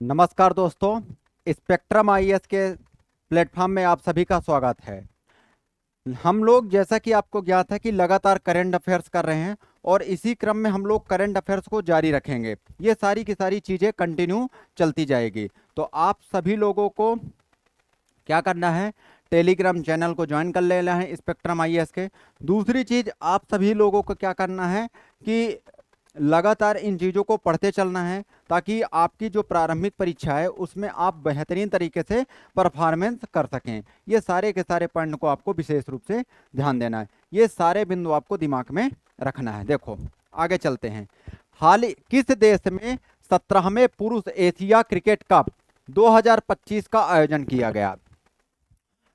नमस्कार दोस्तों, spectrum IAS के प्लेटफॉर्म में आप सभी का स्वागत है। हम लोग जैसा कि आपको ज्ञात है कि लगातार करंट अफेयर्स कर रहे हैं और इसी क्रम में हम लोग करंट अफेयर्स को जारी रखेंगे। ये सारी की सारी चीज़ें कंटिन्यू चलती जाएगी। तो आप सभी लोगों को क्या करना है, टेलीग्राम चैनल को ज्वाइन कर लेना है स्पेक्ट्रम आईएएस के। दूसरी चीज़, आप सभी लोगों को क्या करना है कि लगातार इन चीज़ों को पढ़ते चलना है ताकि आपकी जो प्रारंभिक परीक्षा है उसमें आप बेहतरीन तरीके से परफॉर्मेंस कर सकें। ये सारे के सारे पॉइंट को आपको विशेष रूप से ध्यान देना है। ये सारे बिंदु आपको दिमाग में रखना है। देखो आगे चलते हैं। हाल ही किस देश में 17वें पुरुष एशिया क्रिकेट कप 2025 का आयोजन किया गया?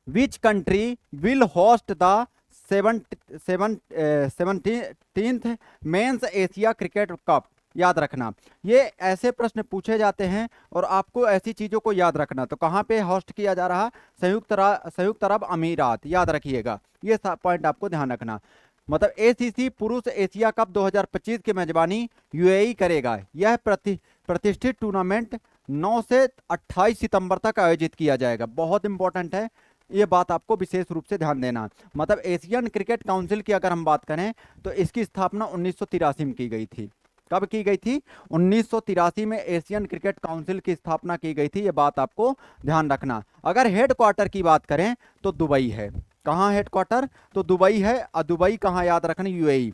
Which country will host the 17th men's Asia cricket cup? याद रखना, ये ऐसे प्रश्न पूछे जाते हैं और आपको ऐसी चीजों को याद रखना। तो कहाँ पे होस्ट किया जा रहा? संयुक्त अरब अमीरात। याद रखिएगा, ये पॉइंट आपको ध्यान रखना। मतलब एसीसी पुरुष एशिया कप 2025 की मेजबानी यूएई करेगा। यह प्रतिष्ठित टूर्नामेंट 9 से 28 सितंबर तक आयोजित किया जाएगा। बहुत इंपॉर्टेंट है, ये बात आपको विशेष रूप से ध्यान देना। मतलब एशियन क्रिकेट काउंसिल की अगर हम बात करें तो इसकी स्थापना 1983 में की गई थी। कब की गई थी? 1983 में एशियन क्रिकेट काउंसिल की स्थापना की गई थी। ये बात आपको ध्यान रखना। अगर हेडक्वार्टर की बात करें तो दुबई है। कहाँ हेडक्वार्टर? तो दुबई है। और दुबई कहाँ? याद रखना, यूएई।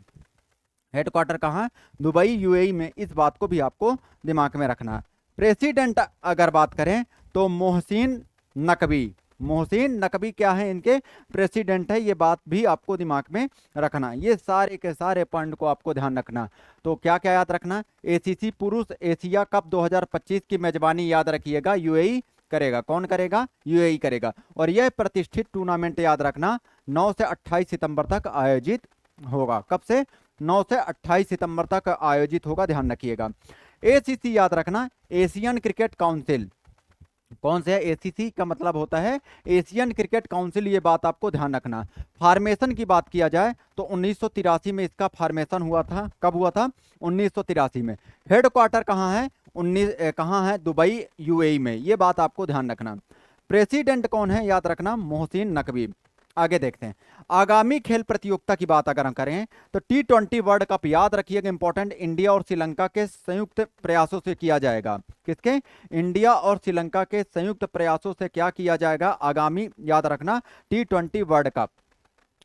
हेडक्वार्टर कहाँ? दुबई, यूएई में। इस बात को भी आपको दिमाग में रखना। प्रेसिडेंट अगर बात करें तो मोहसिन नकवी। मोहसिन नकवी क्या है? इनके प्रेसिडेंट है। ये बात भी आपको दिमाग में रखना। ये सारे के सारे पॉइंट को आपको ध्यान रखना। तो क्या क्या याद रखना? एसीसी पुरुष एशिया कप 2025 की मेजबानी याद रखिएगा यूएई करेगा। कौन करेगा? यूएई करेगा। और यह प्रतिष्ठित टूर्नामेंट याद रखना 9 से 28 सितंबर तक आयोजित होगा। कब से? 9 से 28 सितंबर तक आयोजित होगा, ध्यान रखिएगा। एसीसी याद रखना, एशियन क्रिकेट काउंसिल। कौन से है? एसीसी का मतलब होता है एशियन क्रिकेट काउंसिल। ये बात आपको ध्यान रखना। फॉर्मेशन की बात किया जाए तो 1983 में इसका फॉर्मेशन हुआ था। कब हुआ था? 1983 में। हेडक्वार्टर कहाँ है? कहाँ है? दुबई, यूएई में। ये बात आपको ध्यान रखना। प्रेसिडेंट कौन है? याद रखना, मोहसिन नकवी। आगे देखते हैं। आगामी खेल प्रतियोगिता की बात अगर हम करें तो T20 वर्ल्ड कप याद रखिएगा, इंपॉर्टेंट, इंडिया और श्रीलंका के संयुक्त प्रयासों से किया जाएगा। किसके? इंडिया और श्रीलंका के संयुक्त प्रयासों से क्या किया जाएगा? आगामी, याद रखना, T20 वर्ल्ड कप।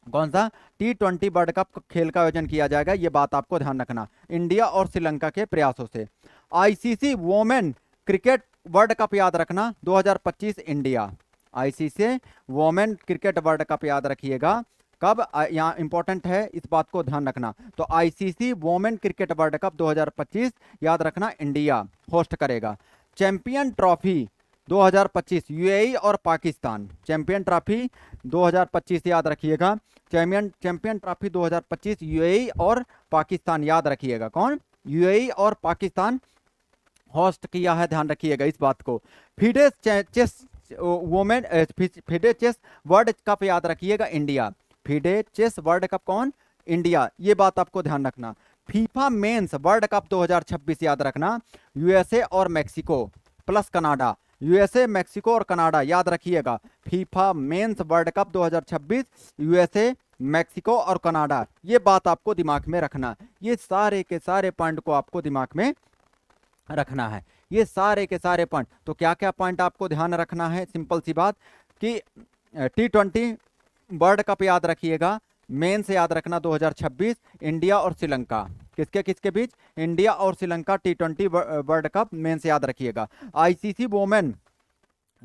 कौन सा? T20 वर्ल्ड कप खेल का आयोजन किया जाएगा। ये बात आपको ध्यान रखना, इंडिया और श्रीलंका के प्रयासों से। ICC women cricket world cup याद रखना 2025 India. ICC women cricket world cup याद रखिएगा। कब? यहाँ इंपॉर्टेंट है, इस बात को ध्यान रखना। तो ICC women cricket world cup 2025 याद रखना इंडिया होस्ट करेगा। चैंपियन ट्रॉफी 2025 यूएई और पाकिस्तान। चैंपियन ट्रॉफी 2025 याद रखिएगा। चैंपियन ट्रॉफी 2025 यूएई और पाकिस्तान। याद रखिएगा, कौन? यूएई और पाकिस्तान होस्ट किया है, ध्यान रखिएगा इस बात को। FIDE chess women FIDE chess world cup याद रखिएगा India. FIDE chess world cup कौन? इंडिया। ये बात आपको ध्यान रखना। फीफा मेंस वर्ल्ड कप 2026 याद रखना यूएसए और Mexico plus Canada. USA, Mexico और कनाडा, याद रखिएगा। FIFA mains world cup 2026 USA, Mexico और कनाडा। ये बात आपको दिमाग में रखना। ये सारे के सारे पॉइंट को आपको दिमाग में रखना है। ये सारे के सारे पॉइंट। तो क्या क्या पॉइंट आपको ध्यान रखना है? सिंपल सी बात कि T20 वर्ल्ड कप याद रखिएगा, मेन से याद रखना 2026 इंडिया और श्रीलंका। किसके किसके बीच? इंडिया और Sri Lanka T20 world cup main से याद रखिएगा। आईसीसी वोमेन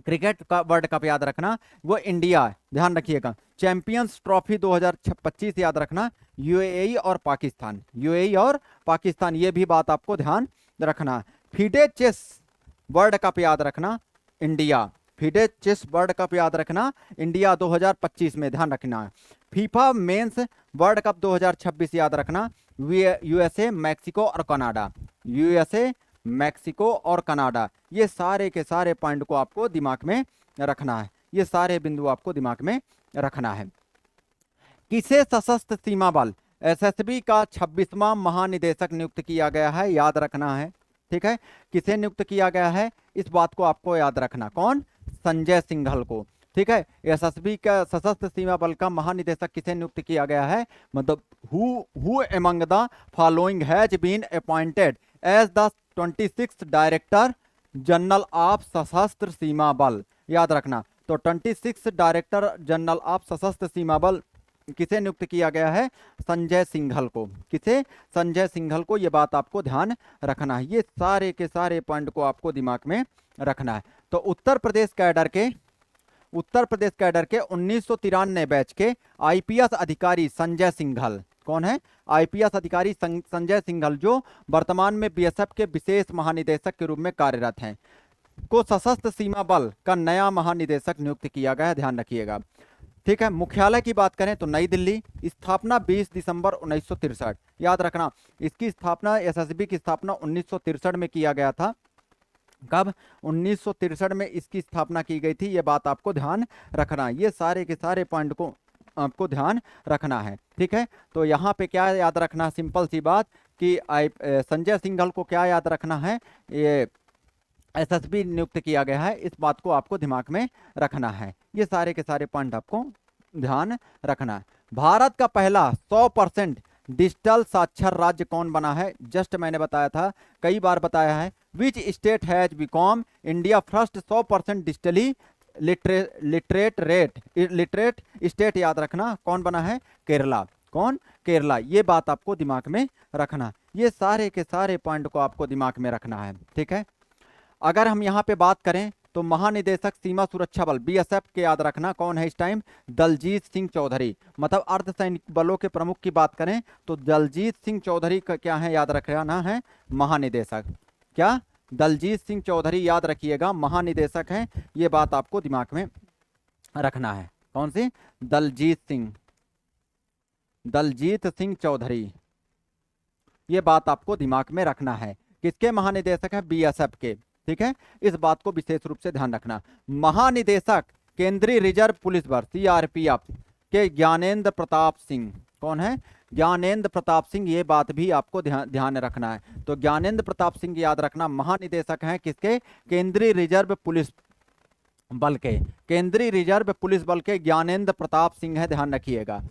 क्रिकेट का वर्ल्ड कप याद रखना, वो इंडिया, ध्यान रखिएगा। चैंपियंस ट्रॉफी 2025 याद रखना यूएई और पाकिस्तान। यूएई और पाकिस्तान, ये भी बात आपको ध्यान रखना। फीडे चेस वर्ल्ड कप याद रखना India. FIDE chess world cup याद रखना इंडिया 2025 में, ध्यान रखना। फीफा मेंस वर्ल्ड कप 2026 याद रखना यूएसए, मैक्सिको और कनाडा। यूएसए, मैक्सिको और कनाडा। ये सारे के सारे पॉइंट को आपको दिमाग में रखना है। ये सारे बिंदु आपको दिमाग में रखना है। किसे सशस्त्र सीमा बल एसएसबी का 26वां महानिदेशक नियुक्त किया गया है? याद रखना है। ठीक है, किसे नियुक्त किया गया है, इस बात को आपको याद रखना, कौन, संजय सिंघल को। ठीक है, एसएसबी का सशस्त्र सीमा बल का महानिदेशक किसे नियुक्त किया गया है, मतलब who among the following has been appointed as the 26th director general of Sashastra Seema बल, याद रखना। तो 26 director general of Sashastra Seema बल किसे नियुक्त किया गया है, संजय सिंघल को। किसे, संजय सिंघल को, ये बात आपको ध्यान रखना है। ये सारे के सारे पॉइंट को आपको दिमाग में रखना है। तो उत्तर प्रदेश कैडर के 1993 बैच के आईपीएस अधिकारी संजय सिंघल, कौन है, आईपीएस अधिकारी संजय सिंघल, जो वर्तमान में बीएसएफ के विशेष महानिदेशक के रूप में कार्यरत हैं, को सशस्त्र सीमा बल का नया महानिदेशक नियुक्त किया गया है, ध्यान रखिएगा। ठीक है, मुख्यालय की बात करें तो नई दिल्ली, स्थापना 20 दिसंबर 1963, याद रखना। इसकी स्थापना, एसएसबी की स्थापना 1963 में किया गया था। कब, 1963 में इसकी स्थापना की गई थी, ये बात आपको ध्यान रखना। ये सारे के सारे पॉइंट को आपको ध्यान रखना है। ठीक है, तो यहाँ पे क्या याद रखना, सिंपल सी बात कि संजय सिंघल को क्या याद रखना है, ये एसएसबी नियुक्त किया गया है, इस बात को आपको दिमाग में रखना है। ये सारे के सारे पॉइंट आपको ध्यान रखना है। भारत का पहला 100% डिजिटल साक्षर राज्य कौन बना है, जस्ट मैंने बताया था, कई बार बताया है। Which state has become India first 100% digitally literate state, याद रखना, कौन बना है, केरला। कौन, केरला। ये बात आपको दिमाग में रखना। ये सारे के सारे पॉइंट को आपको दिमाग में रखना है। ठीक है, अगर हम यहाँ पे बात करें तो महानिदेशक सीमा सुरक्षा बल बीएसएफ के याद रखना कौन है इस टाइम, दलजीत सिंह चौधरी। मतलब अर्धसैनिक बलों के प्रमुख की बात करें तो दलजीत सिंह चौधरी का क्या है, याद रखना है, महानिदेशक। क्या, दलजीत सिंह चौधरी, याद रखिएगा, महानिदेशक हैं। ये बात आपको दिमाग में रखना है। कौन सी, दलजीत सिंह चौधरी, ये बात आपको दिमाग में रखना है। किसके महानिदेशक है, बीएसएफ के। ठीक है, इस बात को विशेष रूप से ध्यान रखना। महानिदेशक केंद्रीय रिजर्व पुलिस बल सीआरपीएफ के ज्ञानेंद्र प्रताप सिंह, कौन है, ज्ञानेंद्र प्रताप सिंह, ये बात भी आपको ध्यान रखना है। तो ज्ञानेंद्र प्रताप सिंह याद रखना, महानिदेशक हैं किसके, केंद्रीय रिजर्व पुलिस बल के, केंद्रीय रिजर्व पुलिस बल के ज्ञानेंद्र प्रताप सिंह है, ध्यान रखिएगा।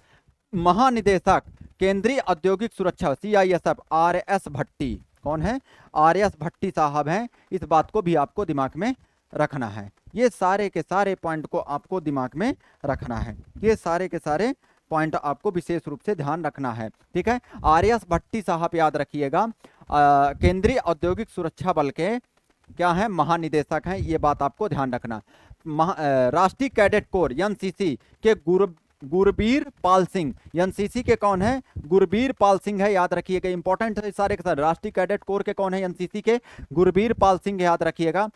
महानिदेशक केंद्रीय औद्योगिक सुरक्षा सीआईएसएफ आरएस भट्टी, कौन है, आरएस भट्टी साहब हैं। इस बात को भी आपको दिमाग में रखना है। ये सारे के सारे पॉइंट को आपको दिमाग में रखना है। ये सारे के सारे पॉइंट आपको विशेष रूप से ध्यान रखना है। ठीक है, आरएस भट्टी साहब याद रखिएगा, केंद्रीय औद्योगिक सुरक्षा बल के क्या है, महानिदेशक हैं। ये बात आपको ध्यान रखना। राष्ट्रीय कैडेट कोर एनसीसी के गुरबीर पाल सिंह, एनसीसी के कौन है, गुरबीर पाल सिंह है, याद रखिएगा, इंपॉर्टेंट है सारे के सारे। राष्ट्रीय कैडेट कोर के कौन है, एनसीसी के गुरबीर पाल सिंह, याद रखिएगा।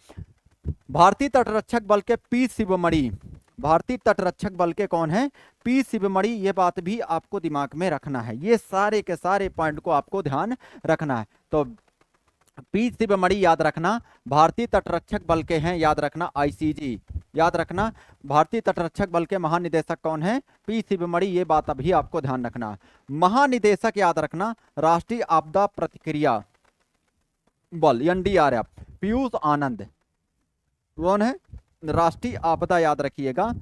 भारतीय तटरक्षक बल के पी शिवमणि, भारतीय तटरक्षक बल के कौन है, पी शिवमणि, ये बात भी आपको दिमाग में रखना है। ये सारे के सारे पॉइंट को आपको ध्यान रखना है। तो पी शिवमणि याद रखना, भारतीय तटरक्षक बल के हैं, याद रखना, आईसीजी, याद रखना, भारतीय तटरक्षक बल के महानिदेशक कौन है, पी शिवमणि, ये बात अभी आपको ध्यान रखना। महानिदेशक याद रखना, राष्ट्रीय आपदा प्रतिक्रिया बल एनडीआरएफ पीयूष आनंद, कौन है, राष्ट्रीय आपदा, याद रखिएगा,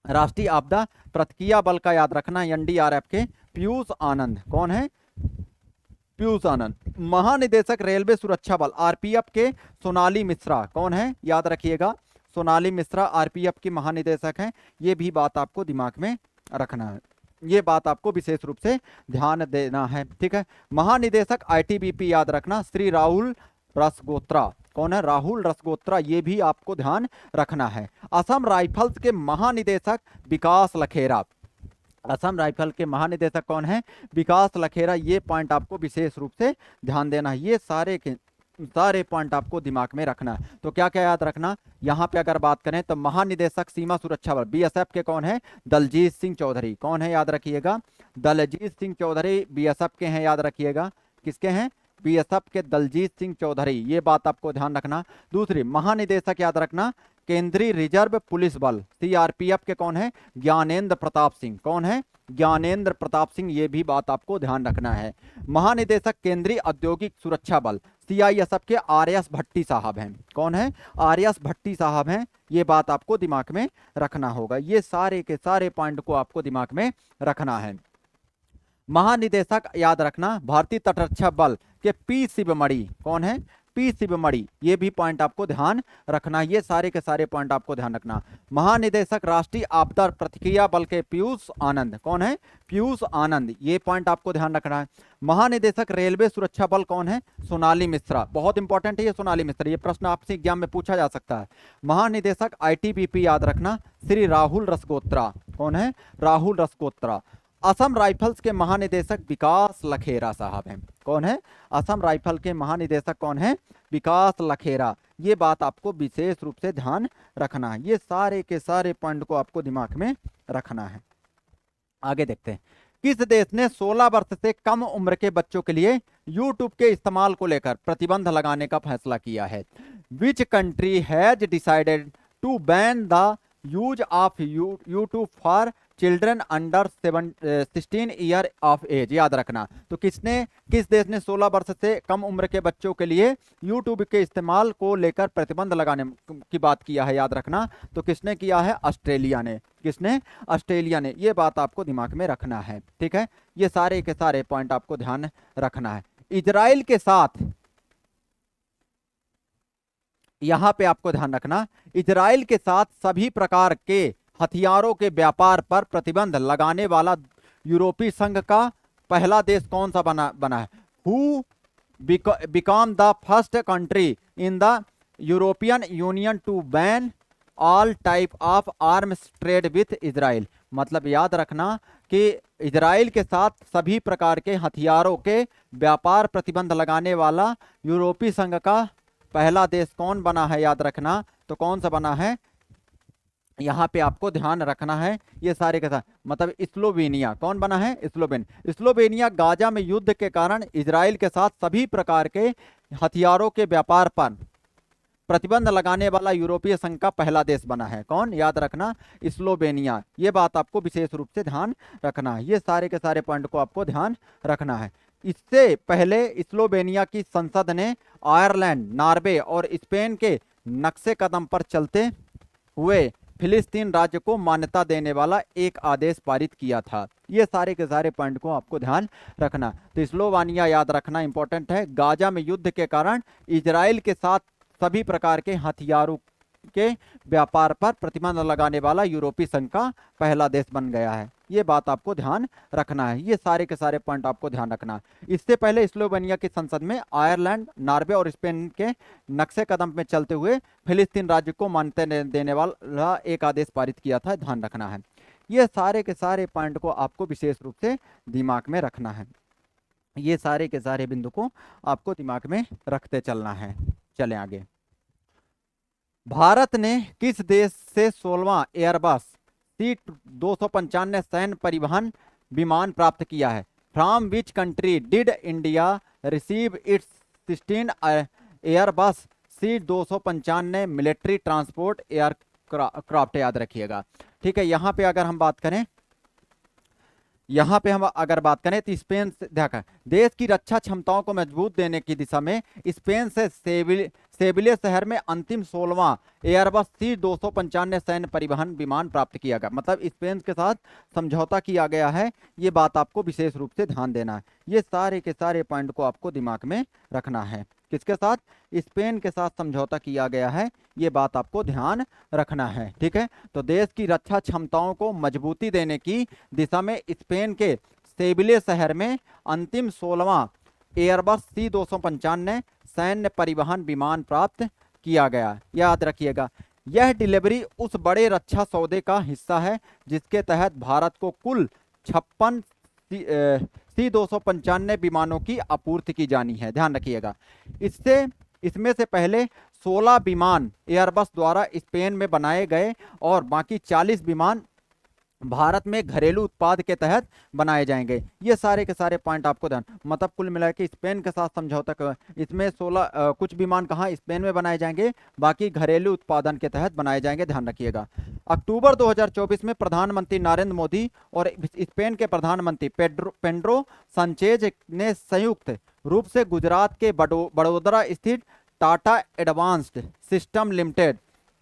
राष्ट्रीय आपदा प्रतिक्रिया बल का याद रखना, एनडीआरएफ के पीयूष आनंद, कौन है, पीयूष आनंद। महानिदेशक रेलवे सुरक्षा बल आरपीएफ के सोनाली मिश्रा, कौन है, याद रखिएगा, सोनाली मिश्रा आरपीएफ की महानिदेशक हैं। ये भी बात आपको दिमाग में रखना है। ये बात आपको विशेष रूप से ध्यान देना है। ठीक है, महानिदेशक आईटीबीपी याद रखना, श्री राहुल रसगोत्रा, कौन है, राहुल रसगोत्रा, ये भी आपको ध्यान रखना है। असम राइफल्स के महानिदेशक विकास लखेरा, असम राइफल के महानिदेशक कौन है, विकास लखेरा, ये पॉइंट आपको विशेष रूप से ध्यान देना है। ये सारे पॉइंट आपको दिमाग में रखना है। तो क्या क्या याद रखना, यहाँ पे अगर बात करें तो महानिदेशक सीमा सुरक्षा बल बीएसएफ के कौन है, दलजीत सिंह चौधरी, कौन है, याद रखिएगा, दलजीत सिंह चौधरी बीएसएफ के हैं, याद रखिएगा, किसके हैं, बीएसएफ के दलजीत सिंह चौधरी, ये बात आपको ध्यान रखना। दूसरी, महानिदेशक याद रखना, केंद्रीय रिजर्व पुलिस बल सीआरपीएफ के कौन है, ज्ञानेंद्र प्रताप सिंह, कौन है, ज्ञानेंद्र प्रताप सिंह, ये भी बात आपको ध्यान रखना है। महानिदेशक केंद्रीय औद्योगिक सुरक्षा बल सीआईएसएफ के आरएस भट्टी साहब हैं। कौन है? आरएस भट्टी साहब हैं। ये बात आपको दिमाग में रखना होगा। ये सारे के सारे पॉइंट को आपको दिमाग में रखना है। महानिदेशक याद रखना, भारतीय तटरक्षक बल के पी शिवमणि। कौन है? पी शिवमणि। ये भी पॉइंट आपको ध्यान रखना। ये सारे के सारे पॉइंट आपको ध्यान रखना। महानिदेशक राष्ट्रीय आपदा प्रतिक्रिया बल के पीयूष आनंद। कौन है? पीयूष आनंद। ये पॉइंट आपको ध्यान रखना है। महानिदेशक रेलवे सुरक्षा बल कौन है? सोनाली मिश्रा। बहुत इंपॉर्टेंट है ये सोनाली मिश्रा। ये प्रश्न आपसे एग्जाम में पूछा जा सकता है। महानिदेशक आईटीबीपी याद रखना, श्री राहुल रसगोत्रा। कौन है? राहुल रसगोत्रा। असम राइफल्स के महानिदेशक विकास लखेरा साहब हैं। कौन है? असम राइफल के महानिदेशक कौन है? विकास लखेरा। ये बात आपको विशेष रूप से ध्यान रखना है। ये सारे के सारे पॉइंट को आपको दिमाग में रखना है। आगे देखते हैं। किस देश ने 16 वर्ष से कम उम्र के बच्चों के लिए यूट्यूब के इस्तेमाल को लेकर प्रतिबंध लगाने का फैसला किया है? Which country has decided to ban the use of YouTube for children under 16 year of age. याद रखना। तो किस देश ने 16 वर्ष से कम उम्र के बच्चों के लिए यूट्यूब के इस्तेमाल को लेकर प्रतिबंध लगाने की बात किया है? याद रखना। तो किसने किया है? ऑस्ट्रेलिया ने। किसने? ऑस्ट्रेलिया ने। ये बात आपको दिमाग में रखना है। ठीक है, ये सारे के सारे पॉइंट आपको ध्यान रखना है। इजराइल के साथ, यहां पे आपको ध्यान रखना, इजराइल के साथ सभी प्रकार के हथियारों के व्यापार पर प्रतिबंध लगाने वाला यूरोपीय संघ का पहला देश कौन सा बना है? Who become the first country in the European Union to ban all type of arms trade with Israel. मतलब याद रखना कि इजराइल के साथ सभी प्रकार के हथियारों के व्यापार प्रतिबंध लगाने वाला यूरोपीय संघ का पहला देश कौन बना है? याद रखना। तो कौन सा बना है? यहां पे आपको ध्यान रखना है। ये सारे के साथ मतलब स्लोवेनिया। कौन बना है? स्लोवेनिया गाजा में युद्ध के कारण इजराइल के साथ सभी प्रकार के हथियारों के व्यापार पर प्रतिबंध लगाने वाला यूरोपीय संघ का पहला देश बना है। कौन? याद रखना, स्लोवेनिया। ये बात आपको विशेष रूप से ध्यान रखना है। ये सारे के सारे पॉइंट को आपको ध्यान रखना है। इससे पहले स्लोवेनिया की संसद ने आयरलैंड, नॉर्वे और स्पेन के नक्शे कदम पर चलते हुए फिलिस्तीन राज्य को मान्यता देने वाला एक आदेश पारित किया था। ये सारे के सारे पॉइंट को आपको ध्यान रखना। तो स्लोवेनिया याद रखना इंपॉर्टेंट है। गाजा में युद्ध के कारण इजराइल के साथ सभी प्रकार के हथियारों के व्यापार पर प्रतिबंध लगाने वाला यूरोपीय संघ का पहला देश बन गया है। ये बात आपको ध्यान रखना है। ये सारे के सारे पॉइंट आपको ध्यान रखना। इससे पहले स्लोवेनिया की संसद में आयरलैंड, नॉर्वे और स्पेन के नक्शे कदम में चलते हुए फिलिस्तीन राज्य को मान्यता देने वाला एक आदेश पारित किया था। ध्यान रखना है। ये सारे के सारे पॉइंट को आपको विशेष रूप से दिमाग में रखना है। ये सारे के सारे बिंदु को आपको दिमाग में रखते चलना है। चलें आगे। भारत ने किस देश से 16वां एयरबस C295 सैन्य परिवहन विमान प्राप्त किया है? From which country did India receive it's 16 Airbus C295 military transport aircraft? याद रखिएगा। ठीक है, यहाँ पे अगर हम बात करें, तो स्पेन से देखा, देश की रक्षा क्षमताओं को मजबूत देने की दिशा में स्पेन से सेविले शहर में अंतिम 16वां एयरबस C295 सैन्य परिवहन विमान प्राप्त किया गया। मतलब स्पेन के साथ समझौता किया गया है। ये बात आपको विशेष रूप से ध्यान देना है। ये सारे के सारे पॉइंट को आपको दिमाग में रखना है। किसके साथ? स्पेन के साथ समझौता किया गया है। ये बात आपको ध्यान रखना है। ठीक है, तो देश की रक्षा क्षमताओं को मजबूती देने की दिशा में स्पेन के सेविले शहर में अंतिम 16वां एयरबस C295 सैन्य परिवहन विमान प्राप्त किया गया। याद रखिएगा, यह डिलीवरी उस बड़े रक्षा सौदे का हिस्सा है जिसके तहत भारत को कुल 56 C295 विमानों की आपूर्ति की जानी है। ध्यान रखिएगा। इसमें से पहले 16 विमान एयरबस द्वारा स्पेन में बनाए गए और बाकी 40 विमान भारत में घरेलू उत्पाद के तहत बनाए जाएंगे। ये सारे के सारे पॉइंट आपको ध्यान, मतलब कुल मिला के स्पेन के साथ समझौता, इसमें 16 कुछ विमान कहाँ स्पेन में बनाए जाएंगे, बाकी घरेलू उत्पादन के तहत बनाए जाएंगे। ध्यान रखिएगा। अक्टूबर 2024 में प्रधानमंत्री नरेंद्र मोदी और स्पेन के प्रधानमंत्री पेड्रो सांचेज ने संयुक्त रूप से गुजरात के बड़ोदरा स्थित Tata advanced system limited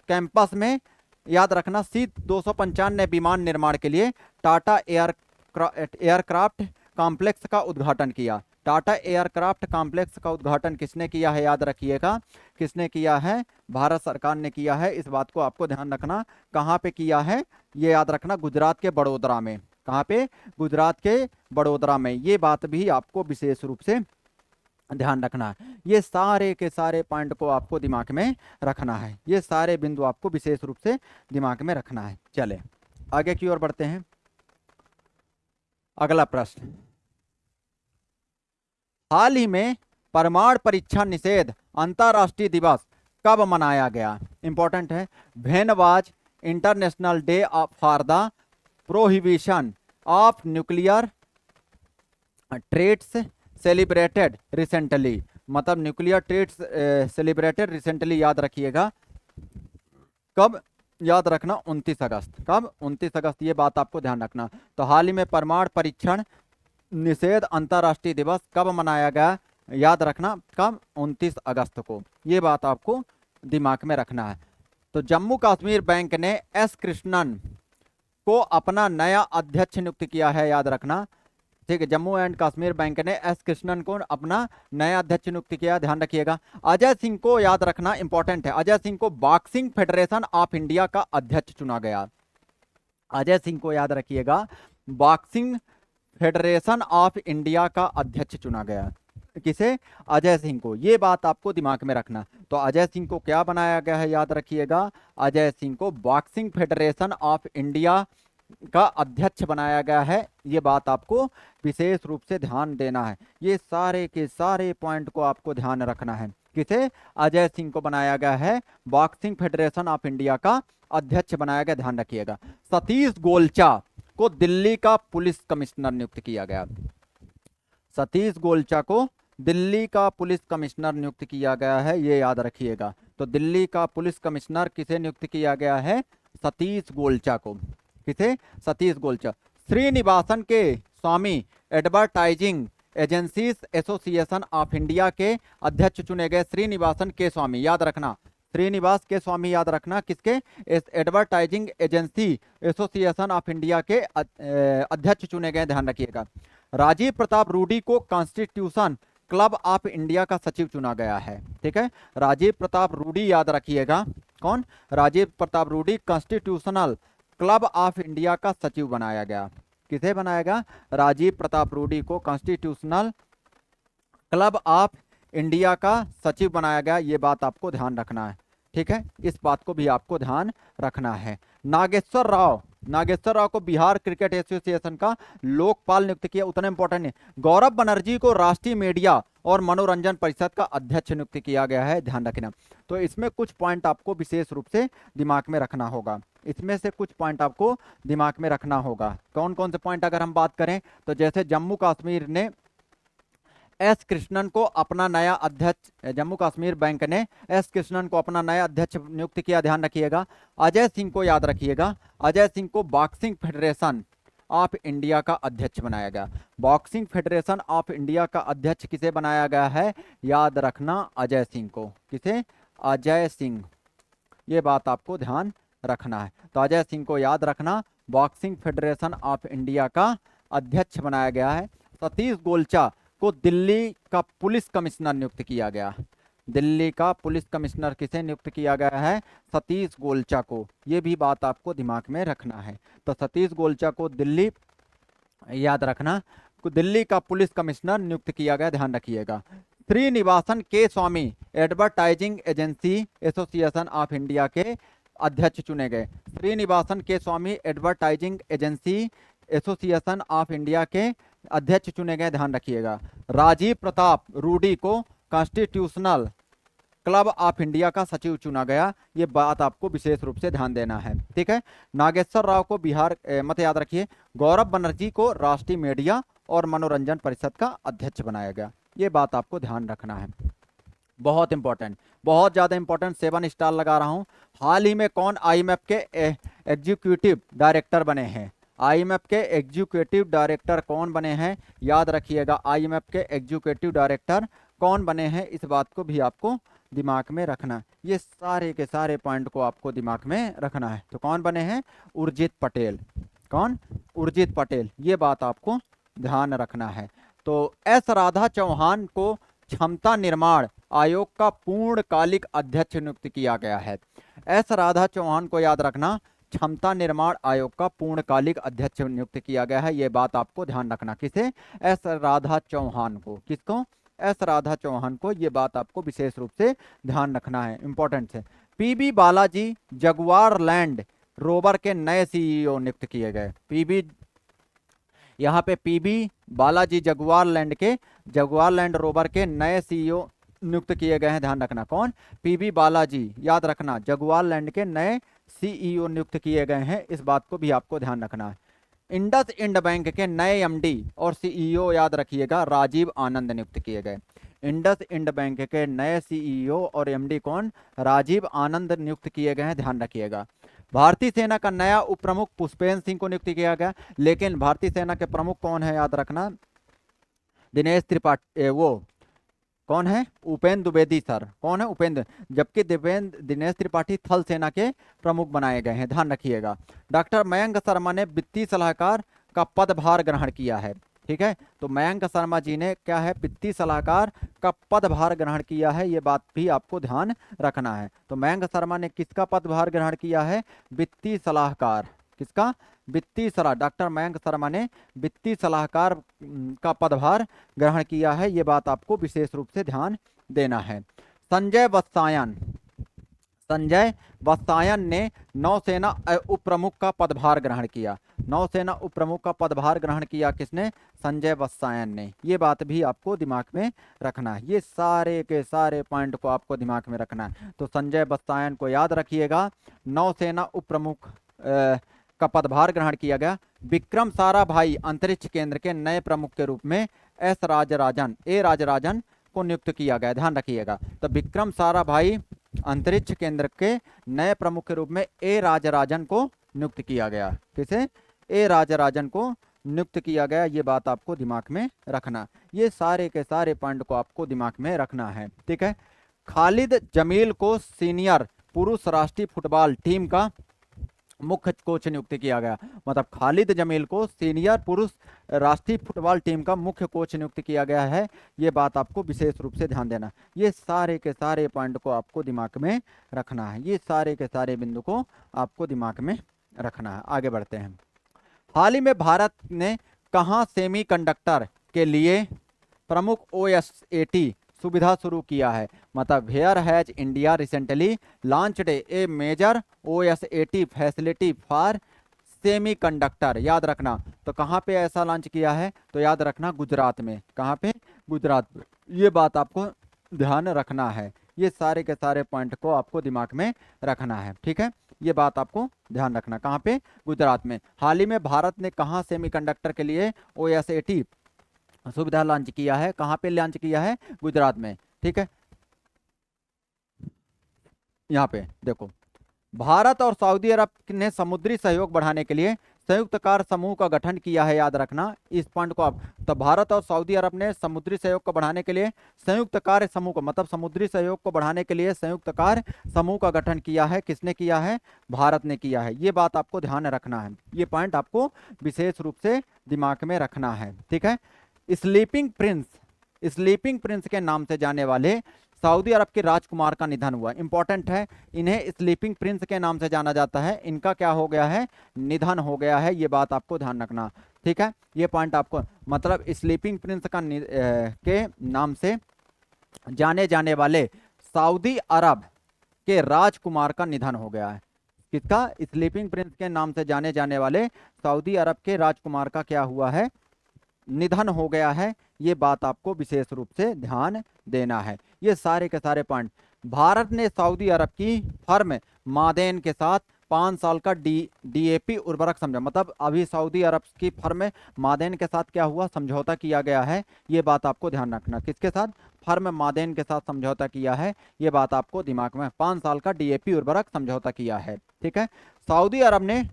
campus में, याद रखना, C-295 विमान निर्माण के लिए टाटा एयरक्राफ्ट कॉम्प्लेक्स का उद्घाटन किया। टाटा एयरक्राफ्ट कॉम्प्लेक्स का उद्घाटन किसने किया है, याद रखिएगा, किसने किया है, भारत सरकार ने किया है। इस बात को आपको ध्यान रखना, कहाँ पे किया है ये याद रखना, गुजरात के बड़ोदरा में। कहाँ पे, गुजरात के बड़ोदरा में। ये बात भी आपको विशेष रूप से ध्यान रखना है। ये सारे के सारे पॉइंट को आपको दिमाग में रखना है, ये सारे बिंदु आपको विशेष रूप से दिमाग में रखना है। चले आगे की ओर बढ़ते हैं। अगला प्रश्न, हाल ही में परमाणु परीक्षण निषेध अंतर्राष्ट्रीय दिवस कब मनाया गया? इंपॉर्टेंट है। भेनवाज international day for the prohibition of nuclear trades celebrated recently, मतलब न्यूक्लियर ट्रेड्स सेलिब्रेटेड रिसेंटली, याद रखिएगा कब, याद रखना 29 अगस्त। कब? 29 अगस्त, ये बात आपको ध्यान रखना। तो हाल ही में परमाणु परीक्षण निषेध अंतर्राष्ट्रीय दिवस कब मनाया गया, याद रखना कब, 29 अगस्त को। ये बात आपको दिमाग में रखना है। तो जम्मू कश्मीर बैंक ने एस कृष्णन को अपना नया अध्यक्ष नियुक्त किया है, याद रखना, ठीक है। जम्मू एंड कश्मीर बैंक ने एस कृष्णन को अपना नया अध्यक्ष नियुक्त किया, ध्यान रखिएगा। अजय सिंह को, याद रखना इंपॉर्टेंट है, अजय सिंह को बॉक्सिंग फेडरेशन ऑफ इंडिया का अध्यक्ष चुना गया। अजय सिंह को, याद रखिएगा, बॉक्सिंग फेडरेशन ऑफ इंडिया का अध्यक्ष चुना गया। किसे? अजय सिंह को। ये बात आपको दिमाग में रखना। तो अजय सिंह को क्या बनाया गया है, याद रखिएगा, अजय सिंह को बॉक्सिंग फेडरेशन ऑफ इंडिया का अध्यक्ष बनाया गया है। ये बात आपको विशेष रूप से ध्यान देना है। ये सारे के सारे पॉइंट को आपको ध्यान रखना है। किसे? अजय सिंह को बनाया गया है बॉक्सिंग फेडरेशन ऑफ इंडिया का अध्यक्ष बनाया गया, ध्यान रखिएगा। सतीश गोलचा को दिल्ली का पुलिस कमिश्नर नियुक्त किया गया। सतीश गोलचा को दिल्ली का पुलिस कमिश्नर नियुक्त किया गया है, ये याद रखिएगा। तो दिल्ली का पुलिस कमिश्नर किसे नियुक्त किया गया है? सतीश गोलचा को। किसे? Satish Golcha. Srinivasan K Swamy advertising agencies association of India के अध्यक्ष चुने गए। श्रीनिवासन के स्वामी, याद रखना, श्रीनिवास के स्वामी, याद रखना, किसके? Advertising agency association of India के अध्यक्ष चुने गए, ध्यान रखिएगा। राजीव प्रताप रूडी को कॉन्स्टिट्यूशन क्लब ऑफ इंडिया का सचिव चुना गया है, ठीक है। राजीव प्रताप रूडी, याद रखिएगा, कौन? Rajiv Pratap Rudy constitutional club of India का सचिव बनाया गया। किसे बनाया गया? राजीव प्रताप रूडी को कॉन्स्टिट्यूशनल क्लब ऑफ इंडिया का सचिव बनाया गया। ये बात आपको ध्यान रखना है, ठीक है, इस बात को भी आपको ध्यान रखना है। नागेश्वर राव को बिहार क्रिकेट एसोसिएशन का लोकपाल नियुक्त किया, उतना इंपॉर्टेंट है। गौरव बनर्जी को राष्ट्रीय मीडिया और मनोरंजन परिषद का अध्यक्ष नियुक्त किया गया है, ध्यान रखना। तो इसमें कुछ पॉइंट आपको विशेष रूप से दिमाग में रखना होगा, इसमें से कुछ पॉइंट आपको दिमाग में रखना होगा। कौन कौन से पॉइंट अगर हम बात करें तो जैसे जम्मू कश्मीर ने एस कृष्णन को अपना नया अध्यक्ष, जम्मू कश्मीर बैंक ने एस कृष्णन को अपना नया अध्यक्ष नियुक्त किया, ध्यान रखिएगा। अजय सिंह को, याद रखिएगा, अजय सिंह को बॉक्सिंग फेडरेशन ऑफ इंडिया का अध्यक्ष बनाया गया। बॉक्सिंग फेडरेशन ऑफ इंडिया का अध्यक्ष किसे बनाया गया है? याद रखना, अजय सिंह को। किसे? अजय सिंह। ये बात आपको ध्यान रखना है। तो अजय सिंह को, याद रखना, बॉक्सिंग फेडरेशन ऑफ इंडिया का अध्यक्ष बनाया गया है। सतीश गोलचा को दिल्ली का पुलिस कमिश्नर नियुक्त किया गया। दिल्ली का पुलिस कमिश्नर किसे नियुक्त किया गया है? सतीश गोलचा को। ये भी बात आपको दिमाग में रखना है। तो सतीश गोलचा को दिल्ली, याद रखना, दिल्ली का पुलिस कमिश्नर नियुक्त किया गया, ध्यान रखिएगा। Srinivasan K Swamy advertising agency association of India के अध्यक्ष चुने गए। Srinivasan K Swamy advertising agency association of India के अध्यक्ष चुने गए, ध्यान रखिएगा। राजीव प्रताप रूडी को कॉन्स्टिट्यूशनल क्लब ऑफ इंडिया का सचिव चुना गया। ये बात आपको विशेष रूप से ध्यान देना है, ठीक है। नागेश्वर राव को बिहार, मत याद रखिए, गौरव बनर्जी को राष्ट्रीय मीडिया और मनोरंजन परिषद का अध्यक्ष बनाया गया। ये बात आपको ध्यान रखना है, बहुत इंपॉर्टेंट, बहुत ज्यादा इंपॉर्टेंट, 7 स्टार लगा रहा हूं। हाल ही में कौन आईएमएफ के एग्जीक्यूटिव डायरेक्टर बने हैं? आईएमएफ के एग्जीक्यूटिव डायरेक्टर कौन बने हैं, याद रखिएगा, आईएमएफ के एग्जीक्यूटिव डायरेक्टर कौन बने हैं, इस बात को भी आपको दिमाग में रखना। ये सारे के सारे पॉइंट को आपको दिमाग में रखना है। तो कौन बने हैं, उर्जित पटेल, कौन, उर्जित पटेल, ये बात आपको ध्यान रखना है। तो एस राधा चौहान को क्षमता निर्माण आयोग का पूर्णकालिक अध्यक्ष नियुक्त किया गया है। एस राधा चौहान को याद रखना, क्षमता निर्माण आयोग का पूर्णकालिक अध्यक्ष नियुक्त किया गया है, ये बात आपको ध्यान रखना। किसे, एस राधा चौहान को, किसको, एस राधा चौहान को, ये बात आपको विशेष रूप से ध्यान रखना है, इंपॉर्टेंट है। PB Balaji Jaguar Land Rover के नए सीईओ नियुक्त किए गए। पीबी, यहाँ पे PB Balaji Jaguar Land Rover के नए सीईओ नियुक्त किए गए हैं, ध्यान रखना। कौन, पीबी बालाजी, याद रखना, जगुआर लैंड के नए सीईओ नियुक्त किए गए हैं, इस बात को भी आपको ध्यान रखना है। इंडस इंड बैंक के नए एमडी और सीईओ याद रखिएगा, राजीव आनंद नियुक्त किए गए। इंडस इंड बैंक के नए सीईओ और एमडी कौन, राजीव आनंद नियुक्त किए गए हैं, ध्यान रखिएगा। भारतीय सेना का नया उप प्रमुख पुष्पेंद्र सिंह को नियुक्त किया गया, लेकिन भारतीय सेना के प्रमुख कौन है, याद रखना, दिनेश त्रिपाठी, वो कौन है, उपेंद्र द्विवेदी सर, कौन है, उपेंद्र, जबकि दिनेश त्रिपाठी थल सेना के प्रमुख बनाए गए हैं, ध्यान रखिएगा। डॉक्टर मयंक शर्मा ने वित्तीय सलाहकार का पदभार ग्रहण किया है, ठीक है। तो मयंक शर्मा जी ने क्या है, वित्तीय सलाहकार का पदभार ग्रहण किया है, ये बात भी आपको ध्यान रखना है। तो मयंक शर्मा ने किसका पदभार ग्रहण किया है, वित्तीय सलाहकार, किसका, वित्तीय सलाह, डॉक्टर मयंक शर्मा ने वित्तीय सलाहकार का पदभार ग्रहण किया है, ये बात आपको विशेष रूप से ध्यान देना है। संजय वत्सायन ने नौसेना उप प्रमुख का पदभार ग्रहण किया। नौसेना उप प्रमुख का पदभार ग्रहण किया किसने, संजय वत्सायन ने, ये बात भी आपको दिमाग में रखना है। ये सारे के सारे पॉइंट को आपको दिमाग में रखना है। तो संजय वत्सायन को याद रखिएगा, नौसेना उप प्रमुख का पदभार ग्रहण किया गया। विक्रम साराभाई अंतरिक्ष केंद्र के नए प्रमुख के रूप में ए राजराजन को नियुक्त किया गया, ध्यान रखिएगा। तो विक्रम साराभाई अंतरिक्ष केंद्र के नए प्रमुख के रूप में ए राजराजन को नियुक्त किया गया। किसे, ए राजराजन को नियुक्त किया गया, ये बात आपको दिमाग में रखना। ये सारे के सारे पॉइंट को आपको दिमाग में रखना है, ठीक है। खालिद जमील को सीनियर पुरुष राष्ट्रीय फुटबॉल टीम का मुख्य कोच नियुक्त किया गया। मतलब खालिद जमील को सीनियर पुरुष राष्ट्रीय फुटबॉल टीम का मुख्य कोच नियुक्त किया गया है, ये बात आपको विशेष रूप से ध्यान देना। ये सारे के सारे पॉइंट को आपको दिमाग में रखना है, ये सारे के सारे बिंदु को आपको दिमाग में रखना है। आगे बढ़ते हैं। हाल ही में भारत ने कहाँ सेमीकंडक्टर के लिए प्रमुख OSAT सुविधा शुरू किया है। मतलब where has India recently launched a major OSAT facility for semiconductor, याद रखना। तो कहाँ पे ऐसा लॉन्च किया है, तो याद रखना गुजरात में। कहाँ पे, गुजरात में, ये बात आपको ध्यान रखना है। ये सारे के सारे पॉइंट को आपको दिमाग में रखना है, ठीक है। ये बात आपको ध्यान रखना, कहाँ पे, गुजरात में। हाल ही में भारत ने कहाँ सेमीकंडक्टर के लिए OSAT सुविधा लॉन्च किया है, कहाँ पे लॉन्च किया है, गुजरात में, ठीक है। यहाँ पे देखो, भारत और सऊदी अरब ने समुद्री सहयोग बढ़ाने के लिए संयुक्त कार्य समूह का गठन किया है, याद रखना इस पॉइंट को आप। तो भारत और सऊदी अरब ने समुद्री सहयोग को बढ़ाने के लिए संयुक्त कार्य समूह को, मतलब समुद्री सहयोग को बढ़ाने के लिए संयुक्त कार्य समूह का गठन किया है। किसने किया है, भारत ने किया है, ये बात आपको ध्यान रखना है। ये पॉइंट आपको विशेष रूप से दिमाग में रखना है, ठीक है। स्लीपिंग प्रिंस के नाम से जाने वाले सऊदी अरब के राजकुमार का निधन हुआ। इंपॉर्टेंट है, इन्हें स्लीपिंग प्रिंस के नाम से जाना जाता है। इनका क्या हो गया है, निधन हो गया है, ये बात आपको ध्यान रखना, ठीक है। ये पॉइंट आपको, मतलब स्लीपिंग प्रिंस का के नाम से जाने जाने वाले सऊदी अरब के राजकुमार का निधन हो गया है। किसका, स्लीपिंग प्रिंस के नाम से जाने जाने वाले सऊदी अरब के राजकुमार का क्या हुआ है, निधन हो गया है। ये बात आपको विशेष रूप से ध्यान देना है। ये सारे के सारे पॉइंट। भारत ने सऊदी अरब की फर्म मादेन के साथ 5 साल का DAP उर्वरक समझौता, मतलब अभी सऊदी अरब की फर्म मादेन के साथ क्या हुआ, समझौता किया गया है। ये बात आपको ध्यान रखना, किसके साथ, फर्म मादेन के साथ समझौता किया है, ये बात आपको दिमाग में। 5 साल का DAP उर्वरक समझौता किया है, ठीक है। सऊदी अरब ने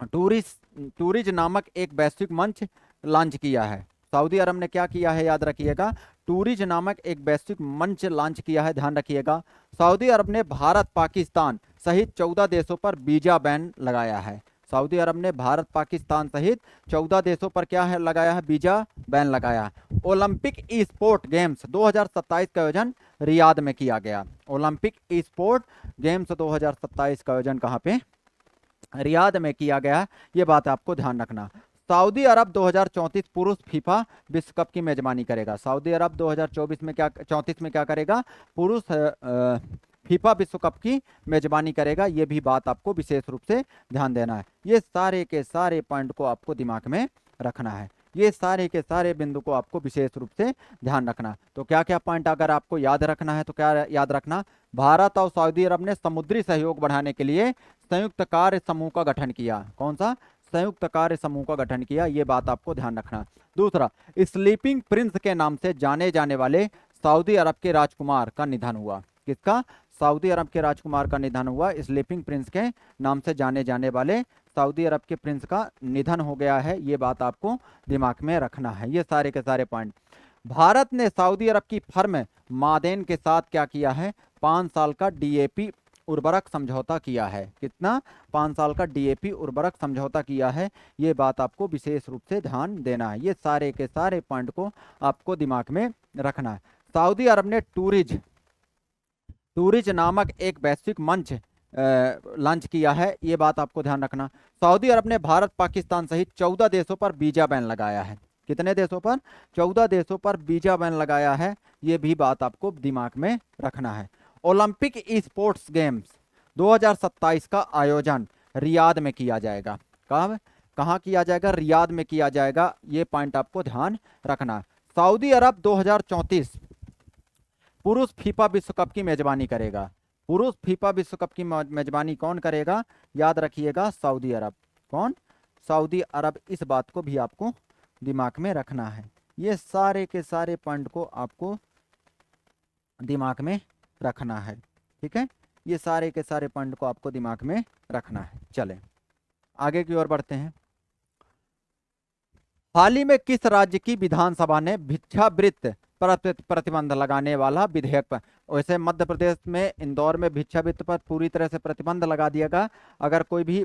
टूरिज नामक एक वैश्विक मंच लॉन्च किया है। सऊदी अरब ने क्या किया है, याद रखिएगा, टूरिज नामक एक वैश्विक मंच लॉन्च किया है, ध्यान रखिएगा। सऊदी अरब ने भारत पाकिस्तान सहित 14 देशों पर वीजा बैन लगाया है। सऊदी अरब ने भारत पाकिस्तान सहित 14 देशों पर क्या है लगाया है, वीजा बैन लगाया है। ओलंपिक ई स्पोर्ट गेम्स 2027 का आयोजन रियाद में किया गया। ओलंपिक ई स्पोर्ट गेम्स 2027 का आयोजन कहाँ पे, रियाद में किया गया। ये बात आपको ध्यान रखना। सऊदी अरब 2034 पुरुष फीफा विश्व कप की मेजबानी करेगा। सऊदी अरब 2024 में क्या 34 में क्या करेगा, पुरुष फीफा विश्व कप की मेजबानी करेगा। ये भी बात आपको विशेष रूप से ध्यान देना है। ये सारे के सारे पॉइंट को आपको दिमाग में रखना है, ये सारे के सारे बिंदु को आपको विशेष रूप से ध्यान रखना। तो क्या क्या पॉइंट अगर आपको याद रखना है तो क्या याद रखना, भारत और सऊदी अरब ने समुद्री सहयोग बढ़ाने के लिए संयुक्त कार्य समूह का गठन किया। कौन सा, संयुक्त कार्य समूह का गठन किया, ये बात आपको ध्यान रखना। दूसरा, स्लीपिंग प्रिंस के नाम से जाने जाने वाले सऊदी अरब के राजकुमार का निधन हुआ। किसका, सऊदी अरब के राजकुमार का निधन हुआ। स्लीपिंग प्रिंस के नाम से जाने जाने वाले सऊदी अरब के प्रिंस का निधन हो गया है, ये बात आपको दिमाग में रखना है। ये सारे के सारे पॉइंट। भारत ने सऊदी अरब की फर्म मादेन के साथ क्या किया है, 5 साल का डीएपी उर्वरक समझौता किया है। कितना, 5 साल का डीएपी उर्वरक समझौता किया है। ये बात आपको विशेष रूप से ध्यान देना है। ये सारे के सारे पॉइंट को आपको दिमाग में रखना है। सऊदी अरब ने टूरिज नामक एक वैश्विक मंच लॉन्च किया है, ये बात आपको ध्यान रखना। सऊदी अरब ने भारत पाकिस्तान सहित 14 देशों पर वीजा बैन लगाया है। कितने देशों पर, 14 देशों पर वीजा बैन लगाया है, ये भी बात आपको दिमाग में रखना है। ओलंपिक ई स्पोर्ट्स गेम्स 2027 का आयोजन रियाद में किया जाएगा। कब, कहाँ किया जाएगा, रियाद में किया जाएगा। ये पॉइंट आपको ध्यान रखना। सऊदी अरब 2034 पुरुष फीफा विश्व कप की मेजबानी करेगा। पुरुष फीफा विश्व कप की मेजबानी कौन करेगा, याद रखिएगा, सऊदी अरब। कौन, सऊदी अरब। इस बात को भी आपको दिमाग में रखना है। ये सारे के सारे पॉइंट को आपको दिमाग में रखना है, ठीक है। ये सारे के सारे पॉइंट को आपको दिमाग में रखना है। चलें आगे की ओर बढ़ते हैं। हाल ही में किस राज्य की विधानसभा ने भिक्षावृत्ति पर प्रतिबंध लगाने वाला विधेयक पर, वैसे मध्य प्रदेश में इंदौर में भिक्षावृत्ति पर पूरी तरह से प्रतिबंध लगा दिया गया। अगर कोई भी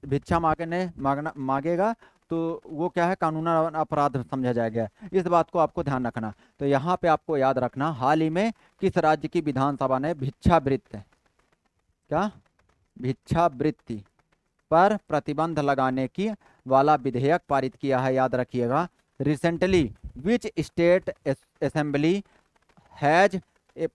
भिक्षा मांगेगा तो वो क्या है, कानूनन अपराध समझा जाएगा। इस बात को आपको ध्यान रखना। तो यहाँ पे आपको याद रखना, हाल ही में किस राज्य की विधानसभा ने भिक्षावृत्ति पर प्रतिबंध लगाने की वाला विधेयक पारित किया है, याद रखिएगा। Recently which state assembly has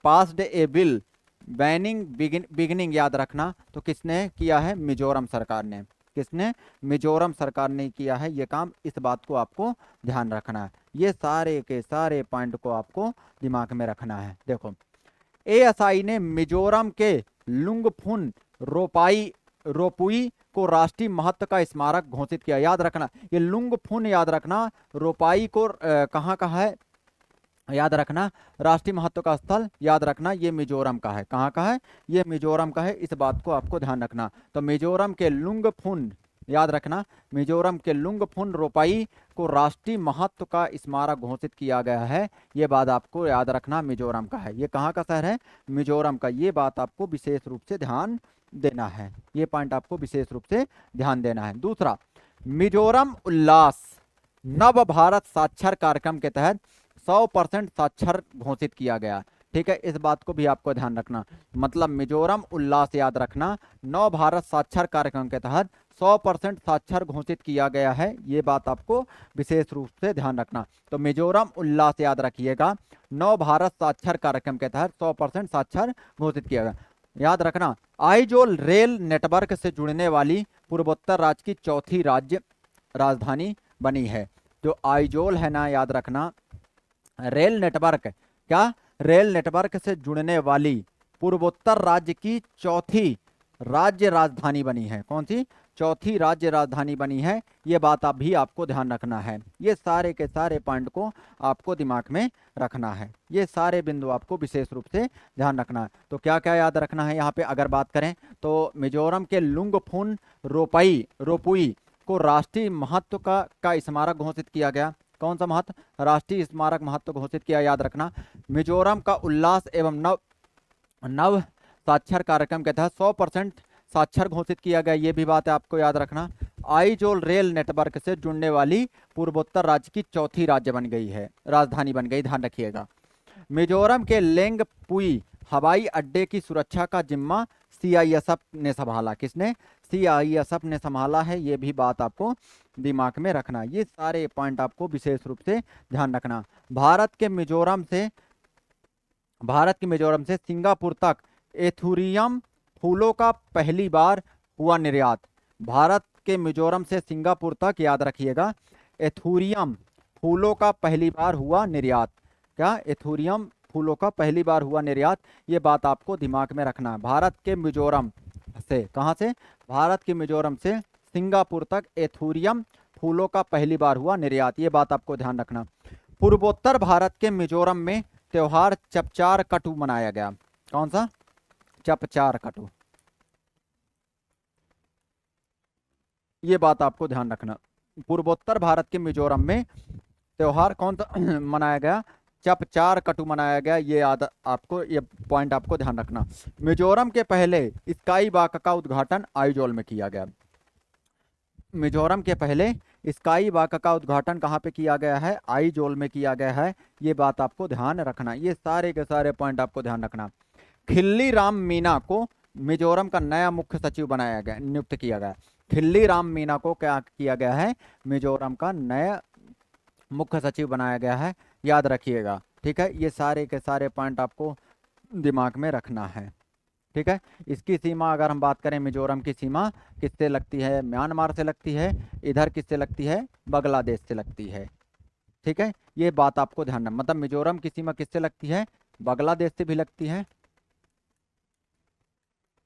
passed A bill banning beginning, याद रखना। तो किसने किया है, मिजोरम सरकार ने। किसने, मिजोरम सरकार ने किया है ये काम। इस बात को आपको ध्यान रखना है। ये सारे के सारे पॉइंट को आपको दिमाग में रखना है। देखो, एएसआई ने मिजोरम के लुंगफुन रोपुई को राष्ट्रीय महत्व का स्मारक घोषित किया। याद रखना, ये लुंगफुन याद रखना, रोपाई को कहाँ का है, याद रखना, राष्ट्रीय महत्व का स्थल याद रखना, ये मिजोरम का है। कहाँ का है, ये मिजोरम का है। इस बात को आपको ध्यान रखना। तो मिजोरम के लुंगफुन, याद रखना, मिजोरम के लुंगफुन रोपाई को राष्ट्रीय महत्व का स्मारक घोषित किया गया है। ये बात आपको याद रखना, मिजोरम का है। ये कहाँ का शहर है, मिजोरम का। ये बात आपको विशेष रूप से ध्यान देना है। ये पॉइंट आपको विशेष रूप से ध्यान देना है। दूसरा, मिजोरम उल्लास नव भारत साक्षर कार्यक्रम के तहत 100% साक्षर घोषित किया गया। ठीक है, इस बात को भी आपको ध्यान रखना। मतलब मिजोरम उल्लास, याद रखना, नव भारत साक्षर कार्यक्रम के तहत 100% साक्षर घोषित किया गया है। ये बात आपको विशेष रूप से ध्यान रखना। तो मिजोरम उल्लास याद रखिएगा, नव भारत साक्षर कार्यक्रम के तहत 100% साक्षर घोषित किया गया। याद रखना, आइजोल रेल नेटवर्क से जुड़ने वाली पूर्वोत्तर राज्य की चौथी राज्य राजधानी बनी है। जो आइजोल है ना, याद रखना, रेल नेटवर्क, क्या, रेल नेटवर्क से जुड़ने वाली पूर्वोत्तर राज्य की चौथी राज्य राजधानी बनी है। कौन सी, चौथी राज्य राजधानी बनी है, ये बात आप भी आपको ध्यान रखना है। ये सारे के सारे पॉइंट को आपको दिमाग में रखना है, ये सारे बिंदु आपको विशेष रूप से ध्यान रखना है। तो क्या क्या याद रखना है यहाँ पे अगर बात करें तो मिजोरम के लुंगफुन रोपुई को राष्ट्रीय महत्व का स्मारक घोषित किया गया। कौन सा महत्व? राष्ट्रीय स्मारक महत्व घोषित किया, याद रखना। मिजोरम का उल्लास एवं नव साक्षर कार्यक्रम के तहत 100% साक्षर घोषित किया गया, ये भी बात है आपको याद रखना। आइजोल रेल नेटवर्क से जुड़ने वाली पूर्वोत्तर राज्य की चौथी राज्य बन गई है, राजधानी बन गई, ध्यान रखिएगा। मिजोरम के लेंगपुई हवाई अड्डे की सुरक्षा का जिम्मा सीआईएसएफ ने संभाला। किसने? सीआईएसएफ ने संभाला है, ये भी बात आपको दिमाग में रखना। ये सारे पॉइंट आपको विशेष रूप से ध्यान रखना। भारत के मिजोरम से सिंगापुर तक एथुरियम फूलों का पहली बार हुआ निर्यात। भारत के मिजोरम से सिंगापुर तक, याद रखिएगा, एथुरियम फूलों का पहली बार हुआ निर्यात। क्या? एथुरियम फूलों का पहली बार हुआ निर्यात, ये बात आपको दिमाग में रखना है। भारत के मिजोरम से, कहां से? भारत के मिजोरम से सिंगापुर तक एथुरियम फूलों का पहली बार हुआ निर्यात, ये बात आपको ध्यान रखना। पूर्वोत्तर भारत के मिजोरम में त्योहार चपचार कटू मनाया गया। कौन सा? चपचार कटू, ये बात आपको ध्यान रखना। पूर्वोत्तर भारत के मिजोरम में त्योहार कौन सा मनाया गया? चपचार कटू मनाया गया, ये याद आपको, ये पॉइंट आपको ध्यान रखना। मिजोरम के पहले स्काई वॉक का उद्घाटन आइजोल में किया गया। मिजोरम के पहले स्काई वॉक का उद्घाटन कहाँ पे किया गया है? आइजोल में किया गया है, ये बात आपको ध्यान रखना। ये सारे के सारे पॉइंट आपको ध्यान रखना। खिल्ली राम मीना को मिजोरम का नया मुख्य सचिव बनाया गया, नियुक्त किया गया। खिल्ली राम मीना को क्या किया गया है? मिजोरम का नया मुख्य सचिव बनाया गया है, याद रखिएगा। ठीक है, ये सारे के सारे पॉइंट आपको दिमाग में रखना है। ठीक है, इसकी सीमा अगर हम बात करें, मिजोरम की सीमा किससे लगती है? म्यांमार से लगती है। इधर किससे लगती है? बांग्लादेश से लगती है। ठीक है, ये बात आपको ध्यान रखना, मतलब मिजोरम की सीमा किससे लगती है? बांग्लादेश से भी लगती है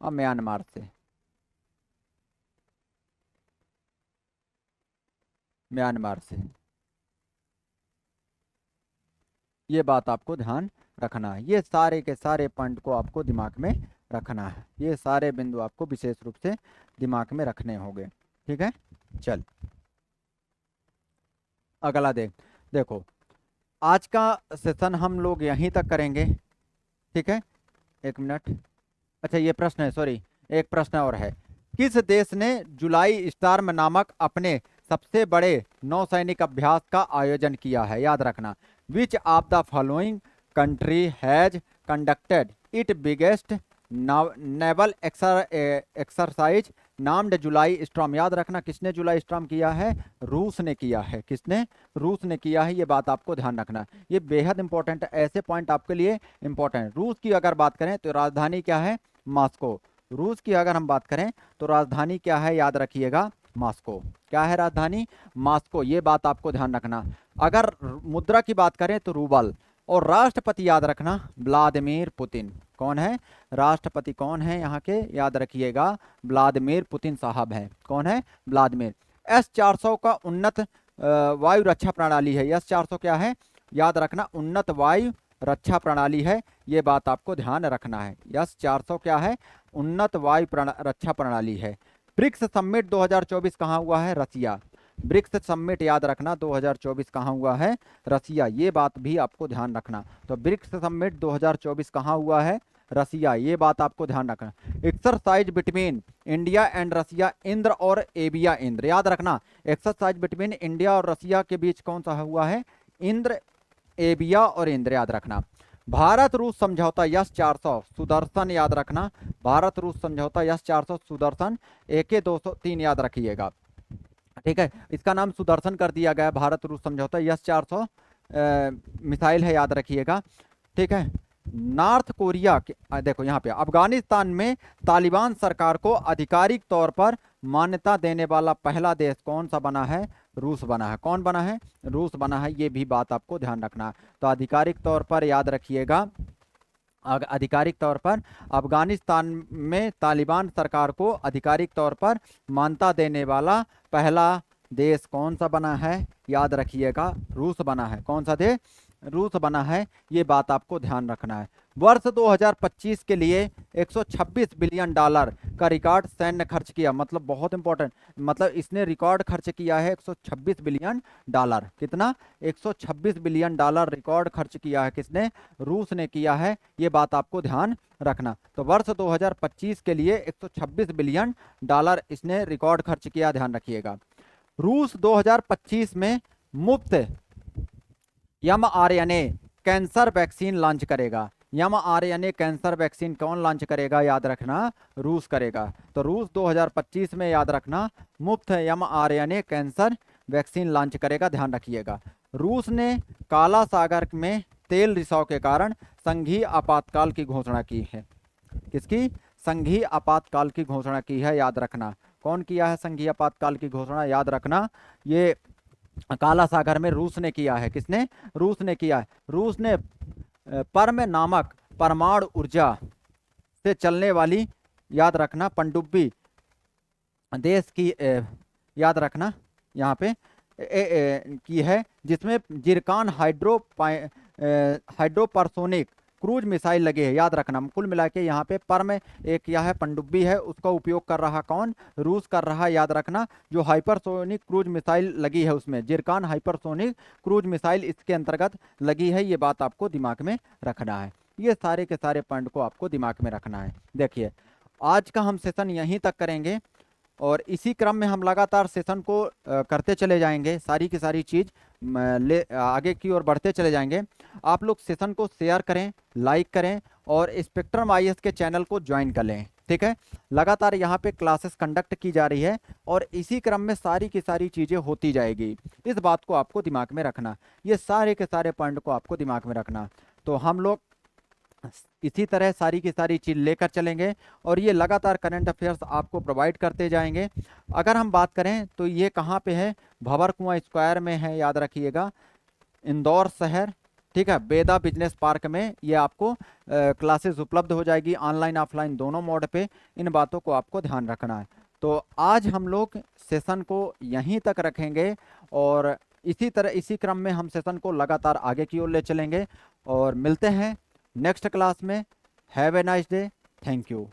और म्यांमार से, म्यांमार से, ये बात आपको ध्यान रखना है। ये सारे के सारे पॉइंट को आपको दिमाग में रखना है, ये सारे बिंदु आपको विशेष रूप से दिमाग में रखने होंगे। ठीक है, चल अगला देखो, आज का सेशन हम लोग यहीं तक करेंगे। ठीक है, एक मिनट, अच्छा ये प्रश्न है, सॉरी एक प्रश्न और है। किस देश ने जुलाई स्टार्म नामक अपने सबसे बड़े नौसैनिक अभ्यास का आयोजन किया है? याद रखना। Which of the following country has conducted it biggest naval exercise named July storm? याद रखना, किसने जुलाई स्टॉर्म किया है? रूस ने किया है। किसने? रूस ने किया है, ये बात आपको ध्यान रखना। ये बेहद इंपॉर्टेंट है, ऐसे पॉइंट आपके लिए इंपॉर्टेंट। रूस की अगर बात करें तो राजधानी क्या है? मॉस्को। रूस की अगर हम बात करें तो राजधानी क्या है? याद रखिएगा, मॉस्को। क्या है राजधानी? मॉस्को, ये बात आपको ध्यान रखना। अगर मुद्रा की बात करें तो रूबल। और राष्ट्रपति याद रखना, व्लादिमीर पुतिन। कौन है राष्ट्रपति? कौन है यहाँ के? याद रखिएगा, व्लादिमीर पुतिन साहब हैं। कौन है? व्लादिमीर। S-400 का उन्नत वायु रक्षा प्रणाली है। S-400 क्या है? याद रखना, उन्नत वायु रक्षा प्रणाली है, ये बात आपको ध्यान रखना है। S-400 क्या है? उन्नत वायु रक्षा प्रणाली है। ब्रिक्स समिट 2024 कहाँ हुआ है? रसिया। ब्रिक्स समिट याद रखना 2024 कहाँ हुआ है? रसिया, ये बात भी आपको ध्यान रखना। तो ब्रिक्स समिट 2024 कहाँ हुआ है? रसिया, ये बात आपको ध्यान रखना। Exercise between India and Russia, Indra और एबिया इंद्र। याद रखना, एक्सरसाइज बिटवीन इंडिया और रसिया के बीच कौन सा हुआ है? इंद्र, एबिया और इंद्र, याद रखना। भारत रूस समझौता S-400 सुदर्शन, याद रखना। भारत रूस समझौता S-400 सुदर्शन AK 203, याद रखिएगा। ठीक है, इसका नाम सुदर्शन कर दिया गया। भारत रूस समझौता S-400 मिसाइल है, याद रखिएगा। ठीक है, नॉर्थ कोरिया के, देखो यहाँ पे, अफगानिस्तान में तालिबान सरकार को आधिकारिक तौर पर मान्यता देने वाला पहला देश कौन सा बना है? रूस बना है। कौन बना है? रूस बना है, ये भी बात आपको ध्यान रखना है। तो आधिकारिक तौर पर याद रखिएगा, आधिकारिक तौर पर अफगानिस्तान में तालिबान सरकार को आधिकारिक तौर पर मान्यता देने वाला पहला देश कौन सा बना है? याद रखिएगा, रूस बना है। कौन सा देश? रूस बना है। ये बात आपको ध्यान रखना है। वर्ष 2025 के लिए 126 बिलियन डॉलर का रिकॉर्ड सैन्य खर्च किया, मतलब बहुत इंपॉर्टेंट, मतलब इसने रिकॉर्ड खर्च किया है 126 बिलियन डॉलर। कितना? 126 बिलियन डॉलर रिकॉर्ड खर्च किया है। किसने? रूस ने किया है। ये बात आपको ध्यान रखना। तो वर्ष 2025 के लिए 126 बिलियन डॉलर इसने रिकॉर्ड खर्च किया, ध्यान रखिएगा। रूस 2025 में मुफ्त mRNA कैंसर वैक्सीन लॉन्च करेगा। mRNA कैंसर वैक्सीन कौन लॉन्च करेगा? याद रखना, रूस करेगा। तो रूस 2025 में, याद रखना, मुफ्त mRNA कैंसर वैक्सीन लॉन्च करेगा, ध्यान रखिएगा। रूस ने काला सागर में तेल रिसाव के कारण संघीय आपातकाल की घोषणा की है। किसकी? संघीय आपातकाल की घोषणा की है, याद रखना। कौन किया है संघीय आपातकाल की घोषणा? याद रखना, ये काला सागर में रूस ने किया है। किसने? रूस ने किया है। रूस ने परम नामक परमाणु ऊर्जा से चलने वाली, याद रखना, पनडुब्बी देश की, याद रखना यहाँ पे की है, जिसमें जिरकान हाइड्रोपरसोनिक क्रूज मिसाइल लगे हैं। याद रखना, कुल मिला के यहाँ पे परम एक यह है पनडुब्बी है, उसका उपयोग कर रहा कौन? रूस कर रहा है। याद रखना, जो हाइपरसोनिक क्रूज मिसाइल लगी है उसमें जिरकान हाइपरसोनिक क्रूज मिसाइल इसके अंतर्गत लगी है। ये बात आपको दिमाग में रखना है। ये सारे के सारे पॉइंट को आपको दिमाग में रखना है। देखिए, आज का हम सेशन यहीं तक करेंगे और इसी क्रम में हम लगातार सेशन को करते चले जाएंगे। सारी की सारी चीज़ ले आगे की ओर बढ़ते चले जाएंगे। आप लोग सेशन को शेयर करें, लाइक करें और स्पेक्ट्रम आईएएस के चैनल को ज्वाइन कर लें। ठीक है, लगातार यहाँ पे क्लासेस कंडक्ट की जा रही है और इसी क्रम में सारी की सारी चीज़ें होती जाएगी। इस बात को आपको दिमाग में रखना, ये सारे के सारे पॉइंट को आपको दिमाग में रखना। तो हम लोग इसी तरह सारी की सारी चीज़ लेकर चलेंगे और ये लगातार करंट अफेयर्स आपको प्रोवाइड करते जाएंगे। अगर हम बात करें तो ये कहाँ पे है? भंवर कुआं स्क्वायर में है, याद रखिएगा, इंदौर शहर। ठीक है, बेदा बिजनेस पार्क में ये आपको क्लासेस उपलब्ध हो जाएगी, ऑनलाइन ऑफलाइन दोनों मोड पे। इन बातों को आपको ध्यान रखना है। तो आज हम लोग सेशन को यहीं तक रखेंगे और इसी तरह इसी क्रम में हम सेशन को लगातार आगे की ओर ले चलेंगे और मिलते हैं नेक्स्ट क्लास में। Have a nice day. Thank you.